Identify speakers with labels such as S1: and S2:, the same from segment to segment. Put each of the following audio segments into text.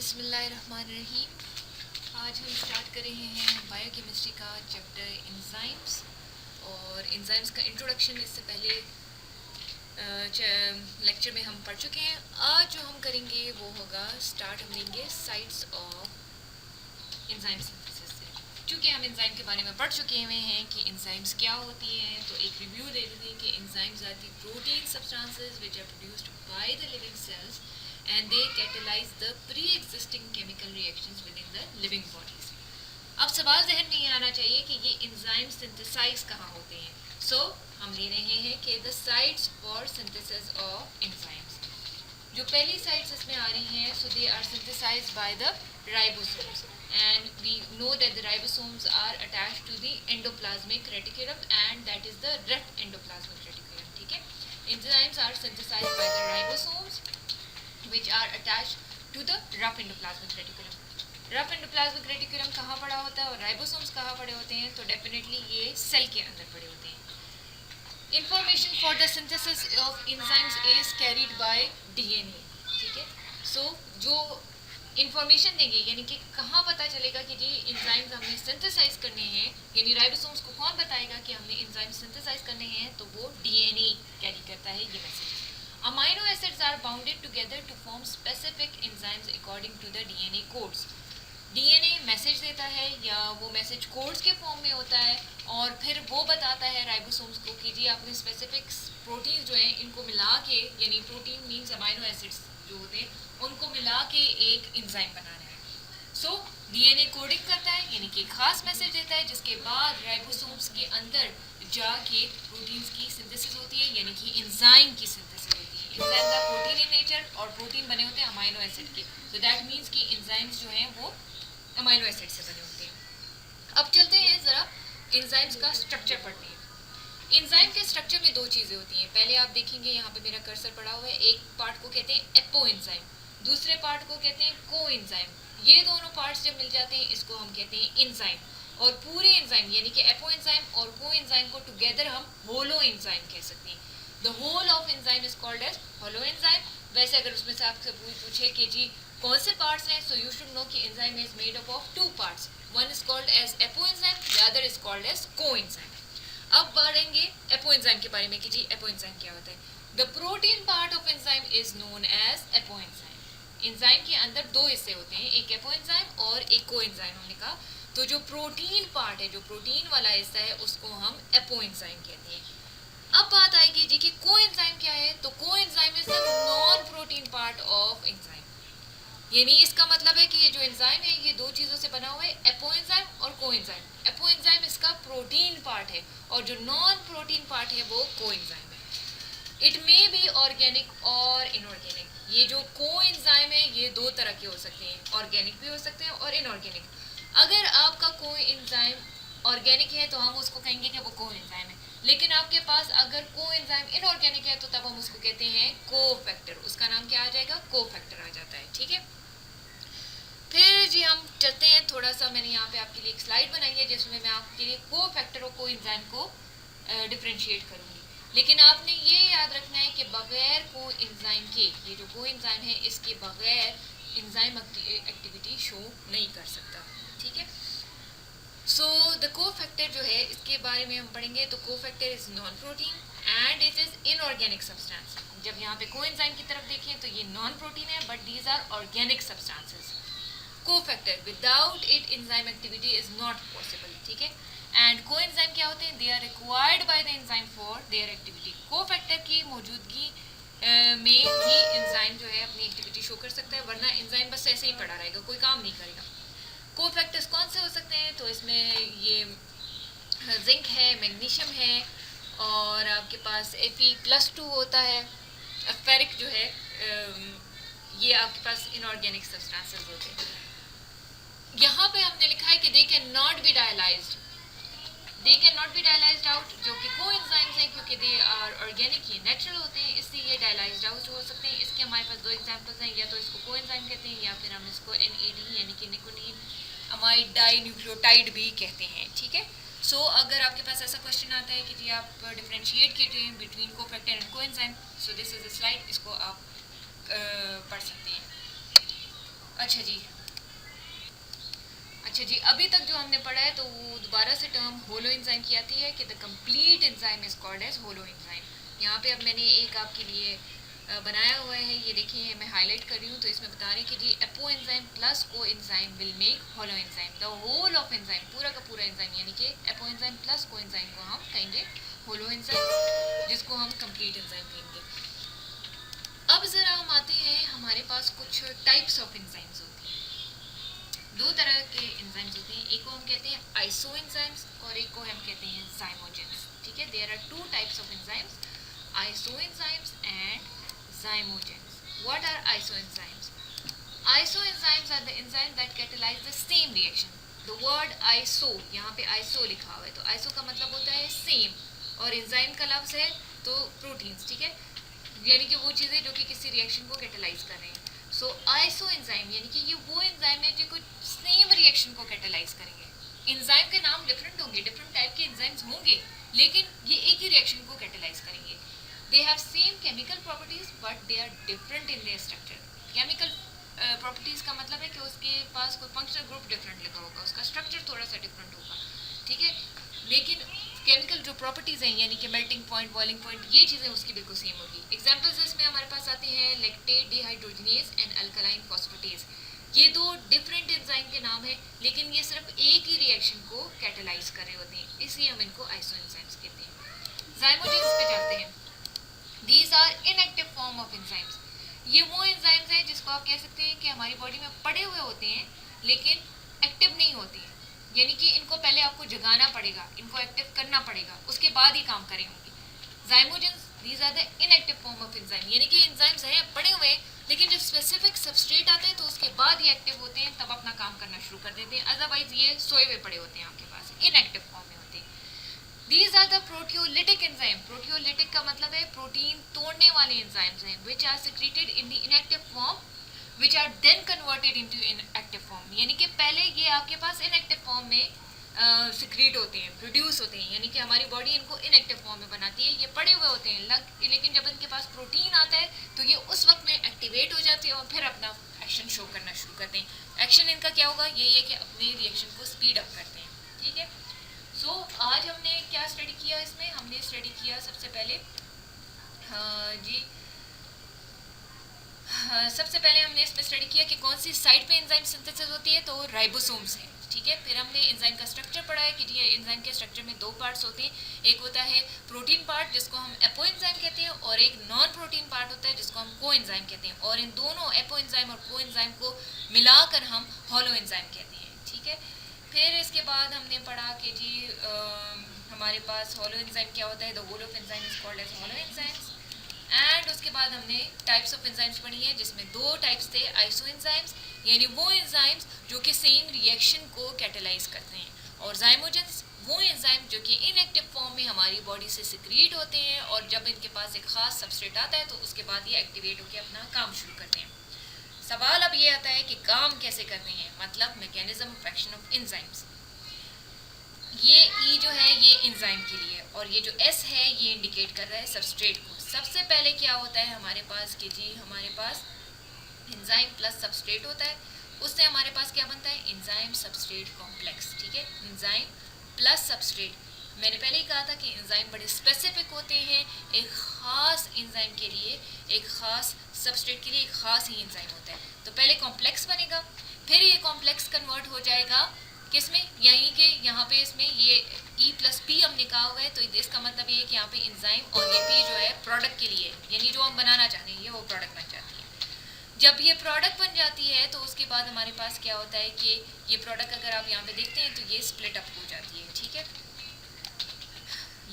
S1: बिस्मिल्लाहिर्रहमानिर्रहीम। आज हम स्टार्ट कर रहे हैं बायोकेमिस्ट्री का चैप्टर एंजाइम्स। और एंजाइम्स का इंट्रोडक्शन इससे पहले लेक्चर में हम पढ़ चुके हैं। आज जो हम करेंगे वो होगा स्टार्ट हम लेंगे साइट्स ऑफ एंजाइम सिंथेसिस से। क्योंकि हम एंजाइम के बारे में पढ़ चुके हुए हैं कि एंजाइम्स क्या होती हैं, तो एक रिव्यू दे देते हैं कि enzymes are the protein substances which are produced by the living cells and they catalyze the pre-existing chemical reactions within the living bodies. अब सवाल जहन में ये आना चाहिए कि ये एंजाइम सिंथेसाइज कहाँ होते हैं। सो हम ले रहे हैं कि the sites for synthesis of enzymes। जो पहली साइट्स इसमें आ रही हैं, so they are synthesized by the ribosomes and we know that the ribosomes are attached to the endoplasmic reticulum and that is the rough endoplasmic reticulum। ठीक है, enzymes are synthesized by the ribosomes which are attached to the rough endoplasmic reticulum। rough endoplasmic reticulum कहाँ पड़ा होता है और ribosomes कहाँ पड़े होते हैं, तो डेफिनेटली ये सेल के अंदर पड़े होते हैं। Information for the synthesis of enzymes is carried bye DNA. ठीक है, सो जो इंफॉर्मेशन देंगे यानी कि कहाँ पता चलेगा कि जी एंजाइम्स हमने सिंथेसाइज करने हैं, यानी राइबोसोम्स को कौन बताएगा कि हमने एंजाइम सिंथेसाइज करने हैं, तो वो डीएनए कैरी करता है ये message. Amino acids are bounded together to form specific enzymes according to the DNA codes। DNA message देता है या वो मैसेज कोड्स के फॉर्म में होता है और फिर वो बताता है राइबोसोम्स को कि जी आपने स्पेसिफिक प्रोटीन जो हैं इनको मिला के, यानी प्रोटीन मीन्स अमाइनो एसिड्स जो होते हैं उनको मिला के एक एंजाइम बनाना है। सो DNA कोडिंग करता है यानी कि खास मैसेज देता है, जिसके बाद राइबोसोम्स के अंदर जाके प्रोटीन्स की सिंथेसिस होती है यानी कि एंजाइम की सिंथेसिस होती है। Enzymes are protein in nature और प्रोटीन बने होते हैं अमाइनो एसिड के, तो दैट मीन्स कि एंजाइम्स जो हैं वो अमाइनो एसिड से बने होते हैं। अब चलते हैं ज़रा एंजाइम्स का स्ट्रक्चर पढ़ते हैं। एंजाइम के स्ट्रक्चर में दो चीज़ें होती हैं। पहले आप देखेंगे यहाँ पे मेरा कर्सर पड़ा हुआ है, एक पार्ट को कहते हैं एपो एंजाइम, दूसरे पार्ट को कहते हैं को एंजाइम। ये दोनों पार्ट्स जब मिल जाते हैं इसको हम कहते हैं एंजाइम। और पूरे एंजाइम यानी कि एपो एंजाइम और को एंजाइम को टुगेदर हम होलो एंजाइम कह सकते हैं। The whole of enzyme is called as holo enzyme. वैसे अगर उसमें से आपसे पूछे कि जी कौन से पार्ट्स हैं, सो यू शुड नो कि enzyme is made up of two parts, one is called as apo enzyme, the other is called as co enzyme. अब बढ़ेंगे एपो एंजाइम के बारे में कि जी एपो एंजाइम क्या होता है। The protein part of enzyme is known as apo enzyme. Enzyme के अंदर दो हिस्से होते हैं, एक एपो एंजाइम और एक को एंजाइम हमने कहा। तो जो प्रोटीन पार्ट है, जो प्रोटीन वाला हिस्सा है, उसको हम एपो एंजाइम कहते हैं। अब बात आएगी जी कि को एंजाइम क्या है, तो को enzyme is the non protein part of enzyme. यानी इसका मतलब है कि ये जो एंजाइम है ये दो चीज़ों से बना हुआ है, एपो एंजाइम और को एंजाइम। एपो एंजाइम इसका प्रोटीन पार्ट है और जो नॉन प्रोटीन पार्ट है वो को एंजाइम है। इट मे बी ऑर्गेनिक और इनऑर्गेनिक। ये जो को एंजाइम है ये दो तरह के हो सकते हैं, ऑर्गेनिक भी हो सकते हैं और इनऑर्गेनिक। अगर आपका को एंजाइम ऑर्गेनिक है तो हम उसको कहेंगे कि वो को एंजाइम है, लेकिन आपके पास अगर को एंजाइम इनऑर्गेनिक है तो तब हम उसको कहते हैं कोफैक्टर। उसका नाम क्या आ जाएगा, कोफैक्टर आ जाता है। ठीक है, फिर जी हम चलते हैं थोड़ा सा, मैंने यहाँ पे आपके लिए एक स्लाइड बनाई है जिसमें मैं आपके लिए कोफैक्टर और को एंजाइम को डिफ्रेंशिएट करूँगी। लेकिन आपने ये याद रखना है कि बगैर को एंजाइम के, ये जो को एंजाइम है इसके बगैर एंजाइम एक्टिविटी शो नहीं कर सकता। ठीक है, सो द कोफैक्टर जो है इसके बारे में हम पढ़ेंगे। तो cofactor is non protein and it is inorganic substance. जब यहाँ पे को एंजाइम की तरफ देखें तो ये नॉन प्रोटीन है but these are organic substances. Cofactor without it enzyme activity is not possible. ठीक है, एंड को एंजाइम क्या होते हैं, they are required by the enzyme for their activity. Cofactor की मौजूदगी में ही एंजाइम जो है अपनी एक्टिविटी शो कर सकता है, वरना एंजाइम बस ऐसे ही पड़ा रहेगा, कोई काम नहीं करेगा। कोफैक्टर्स कौन से हो सकते हैं, तो इसमें ये जिंक है, मैग्नीशियम है और आपके पास Fe+2 होता है। फेरिक जो है ये आपके पास इनऑर्गेनिक सब्सटेंसेस होते हैं। यहाँ पे हमने लिखा है कि they can not be dialysed, they can not be dialysed out, जो कि को एंजाइम्स हैं क्योंकि दे आर ऑर्गेनिक, ये नेचुरल होते हैं, इसलिए ये डायलाइज्ड आउट हो सकते हैं। इसके हमारे पास दो एग्जांपल्स हैं, या तो इसको को एंजाइम कहते हैं या फिर हम इसको NAD यानी कि निकोटीन अमाइड डाई न्यूक्लियोटाइड भी कहते हैं। ठीक है, सो अगर आपके पास ऐसा क्वेश्चन आता है कि जी आप डिफरेंशिएट कीजिए between cofactor and co enzyme, so this is a slide, इसको आप पढ़ सकते हैं। अच्छा जी, अच्छा जी, अभी तक जो हमने पढ़ा है तो वो दोबारा से टर्म होलो एंजाइम की आती है कि the complete enzyme is called as holo enzyme. यहाँ पे अब मैंने एक आपके लिए बनाया हुआ है, ये देखिए मैं हाईलाइट कर रही हूँ, तो इसमें बता रहे हैं कि जी apo enzyme plus co enzyme will make holo enzyme. The whole of enzyme, पूरा का पूरा एंजाइम, यानी कि apo enzyme plus co enzyme को हम कहेंगे होलो एंजाइम, जिसको हम कंप्लीट एंजाइम कहेंगे। अब ज़रा हम आते हैं, हमारे पास कुछ टाइप्स ऑफ एंजाइम्स होती हैं। दो तरह के एंजाइम्स होते हैं, एक को हम कहते हैं आइसो एंजाइम्स और एक को हम कहते हैं जाइमोजेंस। ठीक है, there are two types of enzymes, iso enzymes and zymogens. What are iso enzymes? Iso enzymes are the enzyme that catalyse the same reaction. The word iso, यहाँ पे आइसो लिखा हुआ है, तो आइसो का मतलब होता है सेम, और एंजाइम का लफ्ज है तो प्रोटीन्स। ठीक है, यानी कि वो चीज़ें जो कि किसी रिएक्शन को कैटलाइज कर रहे हैं। सो आइसो एंजाइम यानी कि ये वो एंजाइम है जो कुछ सेम रिएक्शन को कैटलाइज करेंगे। एंजाइम के नाम डिफरेंट होंगे, डिफरेंट टाइप के एंजाइम्स होंगे, लेकिन ये एक ही रिएक्शन को कैटलाइज करेंगे। They have same chemical properties but they are different in their structure. Chemical properties का मतलब है कि उसके पास कोई फंक्शनल ग्रुप डिफरेंट लगा होगा, उसका स्ट्रक्चर थोड़ा सा डिफरेंट होगा। ठीक है, लेकिन केमिकल जो प्रॉपर्टीज़ हैं यानी कि मेल्टिंग पॉइंट, बॉइलिंग पॉइंट, ये चीज़ें उसकी बिल्कुल सेम होगी। एग्जांपल्स इसमें हमारे पास आते हैं lactate dehydrogenase and alkaline phosphatase. ये दो डिफरेंट एंजाइम के नाम है, लेकिन ये सिर्फ एक ही रिएक्शन को कैटलाइज कर रहे होते हैं, इसलिए हम इनको आइसो एंजाइम्स कहते हैं। जाइमोजेंस पे चलते हैं। These are inactive form of enzymes. ये वो एंजाइम्स हैं जिसको आप कह सकते हैं कि हमारी बॉडी में पड़े हुए होते हैं लेकिन एक्टिव नहीं होती हैं, यानी कि इनको पहले आपको जगाना पड़ेगा, इनको एक्टिव करना पड़ेगा, उसके बाद ही काम करेंगे। Zymogens, these are the inactive form of enzyme, यानी कि एंजाइम्स हैं पड़े हुए हैं, लेकिन जब स्पेसिफिक सबस्ट्रेट आते हैं तो उसके बाद ये एक्टिव होते हैं, तब अपना काम करना शुरू कर देते हैं, अदरवाइज ये सोए हुए पड़े होते हैं आपके पास, इनएक्टिव फॉर्म में होते हैं। These are the proteolytic enzyme. Proteolytic का मतलब है प्रोटीन तोड़ने वाले एंजाइम्स हैं, which are secreted in the inactive form which are then converted into inactive form. यानी कि पहले ये आपके पास इनएक्टिव फॉर्म में सिक्रीट होते हैं, प्रोड्यूस होते हैं, यानी कि हमारी बॉडी इनको इनएक्टिव फॉर्म में बनाती है, ये पड़े हुए होते हैं लेकिन जब इनके पास प्रोटीन आता है तो ये उस वक्त में एक्टिवेट हो जाते हैं और फिर अपना एक्शन शो करना शुरू करते हैं। एक्शन इनका क्या होगा, यही है कि अपने रिएक्शन को स्पीड अप करते हैं। ठीक है, सो आज हमने क्या स्टडी किया, इसमें हमने स्टडी किया सबसे पहले सबसे पहले हमने इसमें स्टडी किया कि कौन सी साइड पे एंजाइम सिंथेसिस होती है, तो राइबोसोम्स है। ठीक है, फिर हमने एंजाइम का स्ट्रक्चर पढ़ा है कि ये एंजाइम के स्ट्रक्चर में दो पार्ट्स होते हैं, एक होता है प्रोटीन पार्ट जिसको हम एपो एंजाइम कहते हैं, और एक नॉन प्रोटीन पार्ट होता है जिसको हम को एंजाइम कहते हैं, और इन दोनों एपो एंजाइम और को एंजाइम को मिलाकर हम होलो एंजाइम कहते हैं। ठीक है, फिर इसके बाद हमने पढ़ा कि जी हमारे पास होलो एंजाइम क्या होता है, the whole of enzyme is called as holo enzymes. And उसके बाद हमने टाइप्स ऑफ एंजाइम्स पढ़ी है, जिसमें दो टाइप्स थे, आइसो एंजाइम्स यानी वो एंजाइम्स जो कि सेम रिएक्शन को कैटलाइज करते हैं, और जाइमोजेंस वो एंजाइम जो कि इनएक्टिव फॉर्म में हमारी बॉडी से सिक्रीट होते हैं, और जब इनके पास एक खास सबस्ट्रेट आता है तो उसके बाद ये एक्टिवेट होकर अपना काम शुरू करते हैं। सवाल अब ये आता है कि काम कैसे करते हैं, मतलब mechanism of action of enzymes. ये ई जो है ये एंजाइम के लिए, और ये जो एस है ये इंडिकेट कर रहा है सबस्ट्रेट को। सबसे पहले क्या होता है हमारे पास कि जी हमारे पास एंजाइम प्लस सबस्ट्रेट होता है, उससे हमारे पास क्या बनता है, एंजाइम सबस्ट्रेट कॉम्प्लेक्स। ठीक है, एंजाइम प्लस सबस्ट्रेट। मैंने पहले ही कहा था कि एंजाइम बड़े स्पेसिफिक होते हैं, एक ख़ास एंजाइम के लिए, एक ख़ास सबस्ट्रेट के लिए एक ख़ास ही एंजाइम होता है। तो पहले कॉम्प्लेक्स बनेगा, फिर ये कॉम्प्लेक्स कन्वर्ट हो जाएगा किसमें, यानी कि यहाँ पे इसमें ये E प्लस पी हमने कहा हुआ है, तो इसका मतलब ये है कि यहाँ पे एंजाइम और ये पी जो है प्रोडक्ट के लिए, यानी जो हम बनाना चाहते हैं ये वो प्रोडक्ट बन जाती है। जब ये प्रोडक्ट बन जाती है तो उसके बाद हमारे पास क्या होता है कि ये प्रोडक्ट अगर आप यहाँ पे देखते हैं तो ये स्प्लिट अप हो जाती है। ठीक है,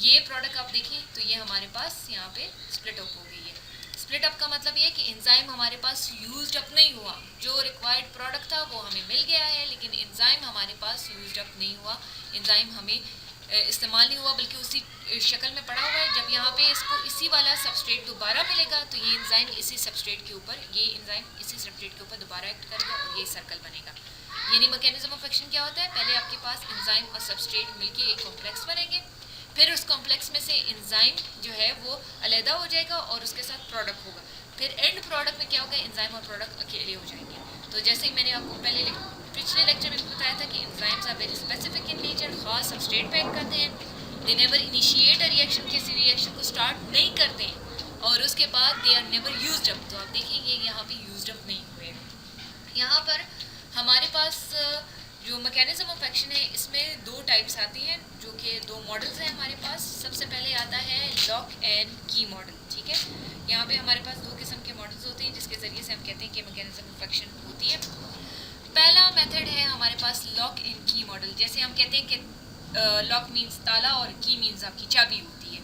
S1: ये प्रोडक्ट आप देखिए तो ये हमारे पास यहाँ पे स्प्लिट अप हो गई है। स्प्लिट अप का मतलब ये है कि एंजाइम हमारे पास यूज्ड अप नहीं हुआ, जो रिक्वायर्ड प्रोडक्ट था वो हमें मिल गया है, लेकिन एंजाइम हमारे पास यूज्ड अप नहीं हुआ, एंजाइम हमें इस्तेमाल नहीं हुआ, बल्कि उसी शक्ल में पड़ा हुआ है। जब यहाँ पे इसको इसी वाला सबस्ट्रेट दोबारा मिलेगा तो ये एंजाइम इसी सबस्ट्रेट के ऊपर, ये एंजाइम इसी सबस्ट्रेट के ऊपर दोबारा एक्ट करेगा और ये सर्कल बनेगा। यानी मैकेनिज्म ऑफ एक्शन क्या होता है, पहले आपके पास एंजाइम और सबस्ट्रेट मिलके एक कॉम्प्लेक्स बनेंगे, फिर उस कॉम्प्लेक्स में से एंजाइम जो है वो अलहदा हो जाएगा और उसके साथ प्रोडक्ट होगा, फिर एंड प्रोडक्ट में क्या होगा, एंजाइम और प्रोडक्ट अकेले हो जाएंगे। तो जैसे ही मैंने आपको पिछले लेक्चर में बताया था कि enzymes are very specific in nature, खास सबस्ट्रेट पे एक्ट करते हैं, they never initiate a reaction, किसी रिएक्शन को स्टार्ट नहीं करते हैं, और उसके बाद they are never used up. तो आप देखेंगे यहाँ पे यूज्ड अप नहीं हुए। यहाँ पर हमारे पास जो मैकेनिज्म ऑफ एक्शन है इसमें दो टाइप्स आती हैं, जो कि दो मॉडल्स हैं हमारे पास। सबसे पहले आता है लॉक एंड की मॉडल, ठीक है। यहाँ पे हमारे पास दो किस्म के मॉडल्स होते हैं जिसके ज़रिए से हम कहते हैं कि मैकेनिज्म ऑफ एक्शन होती है। पहला मेथड है हमारे पास लॉक एंड की मॉडल। जैसे हम कहते हैं कि लॉक मीन्स ताला और की मीन्स आपकी चाबी होती है।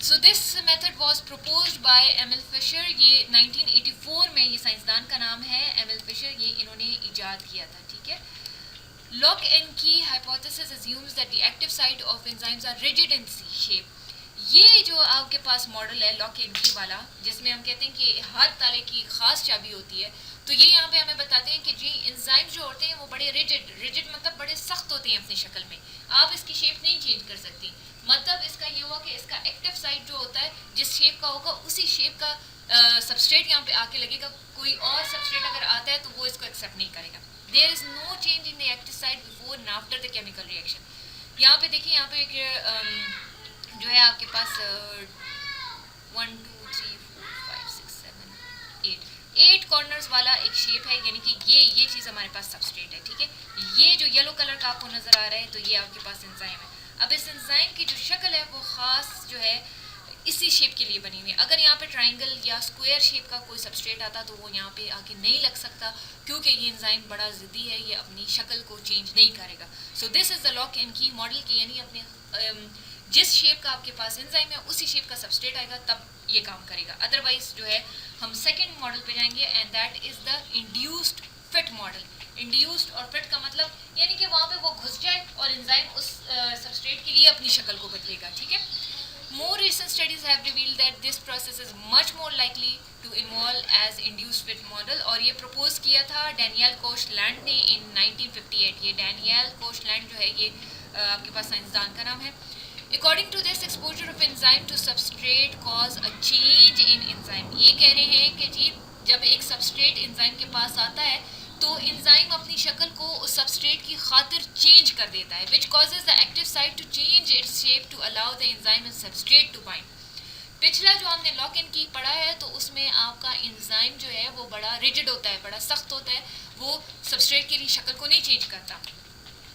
S1: So this method was proposed by Emil Fischer. ये 1984 में, ये साइंसदान का नाम है एमिल फिशर, ये इन्होंने इजाद किया था, ठीक है। Lock and key hypothesis assumes that the active site of enzymes are rigid in C shape. ये जो आपके पास मॉडल है लॉक एंड की वाला, जिसमें हम कहते हैं कि हर ताले की खास चाबी होती है, तो ये यहाँ पे हमें बताते हैं कि जी एंजाइम जो होते हैं वो बड़े रिजिड मतलब बड़े सख्त होते हैं अपनी शक्ल में, आप इसकी शेप नहीं चेंज कर सकती। मतलब इसका ये हुआ कि इसका एक्टिव साइट जो होता है जिस शेप का होगा उसी शेप का सबस्ट्रेट यहाँ पे आके लगेगा। कोई और सबस्ट्रेट अगर आता है तो वो इसको एक्सेप्ट नहीं करेगा। There is no change in the active site before and after the chemical reaction. यहाँ पे देखिए, यहाँ पे एक जो है आपके पास 1 2 3 4 5 6 7 8 कॉर्नर्स वाला एक शेप है, यानी कि ये चीज़ हमारे पास सबस्ट्रेट है, ठीक है। ये जो येलो कलर का आपको नज़र आ रहा है तो ये आपके पास एंजाइम है। अब इस एंजाइम की जो शक्ल है वो ख़ास जो है इसी शेप के लिए बनी हुई है। अगर यहाँ पे ट्राइंगल या स्क्वायर शेप का कोई सबस्ट्रेट आता तो वो यहाँ पे आके नहीं लग सकता, क्योंकि ये एंजाइम बड़ा ज़िद्दी है, ये अपनी शक्ल को चेंज नहीं करेगा। So this is the lock and की मॉडल की, यानी अपने जिस शेप का आपके पास एंजाइम है उसी शेप का सबस्ट्रेट आएगा तब ये काम करेगा। अदरवाइज जो है हम सेकेंड मॉडल पे जाएंगे and that is the induced fit model. Induced और फिट का मतलब यानी कि वहाँ पे वो घुस जाए और एंजाइम उस सबस्ट्रेट के लिए अपनी शक्ल को बदलेगा, ठीक है। More recent studies have revealed that this process is much more likely to involve as induced fit model, और ये प्रपोज किया था डैनियल कोशलैंड ने इन 1958। ये डैनियल कोशलैंड जो है ये आपके पास साइंसदान का नाम है। According to this, exposure of enzyme to substrate cause a change in enzyme। ये कह रहे हैं कि जी जब एक सबस्ट्रेट एंजाइम के पास आता है तो एंजाइम अपनी शक्ल को उस सबस्ट्रेट की खातिर चेंज कर देता है, which causes the active site to change its shape to allow the enzyme and substrate to bind। पिछला जो हमने लॉक इन की पढ़ा है तो उसमें आपका एंजाइम जो है वो बड़ा रिजिड होता है, बड़ा सख्त होता है, वो सबस्ट्रेट के लिए शक्ल को नहीं चेंज करता।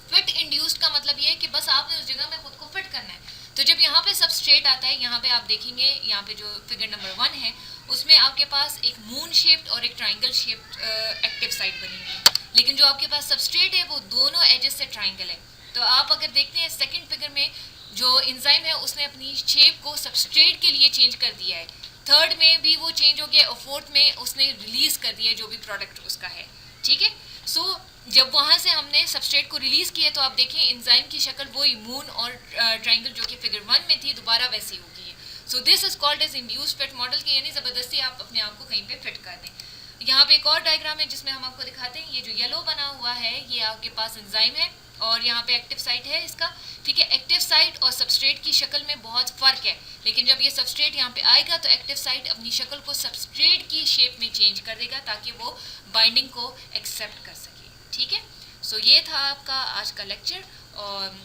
S1: फिट इंड्यूस्ड का मतलब ये है कि बस आपने उस जगह में खुद को फिट करना है। तो जब यहाँ पे सबस्ट्रेट आता है, यहाँ पे आप देखेंगे, यहाँ पे जो फिगर नंबर 1 है उसमें आपके पास एक मून शेप्ड और एक ट्राइंगल शेप्ड एक्टिव साइट बनी हुई है, लेकिन जो आपके पास सबस्ट्रेट है वो दोनों एजेस से ट्राइंगल है। तो आप अगर देखते हैं सेकंड फिगर में जो एंजाइम है उसने अपनी शेप को सबस्ट्रेट के लिए चेंज कर दिया है, थर्ड में भी वो चेंज हो गया और फोर्थ में उसने रिलीज कर दिया जो भी प्रोडक्ट उसका है, ठीक है। सो जब वहाँ से हमने सबस्ट्रेट को रिलीज़ किया तो आप देखें एंजाइम की शक्ल वही मून और ट्राइंगल जो कि फिगर 1 में थी दोबारा वैसी हो गई है। So this is called as induced fit model के, यानी ज़बरदस्ती आप अपने आप को कहीं पे फिट कर दें। यहाँ पे एक और डायग्राम है जिसमें हम आपको दिखाते हैं, ये जो येलो बना हुआ है ये आपके पास एंजाइम है और यहाँ पे एक्टिव साइट है इसका, ठीक है। एक्टिव साइट और सबस्ट्रेट की शक्ल में बहुत फ़र्क है, लेकिन जब ये सबस्ट्रेट यहाँ पे आएगा तो एक्टिव साइट अपनी शक्ल को सबस्ट्रेट की शेप में चेंज कर देगा ताकि वो बाइंडिंग को एक्सेप्ट कर सके, ठीक है। सो ये था आपका आज का लेक्चर और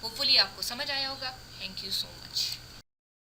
S1: होपफुली आपको समझ आया होगा। Thank you so much.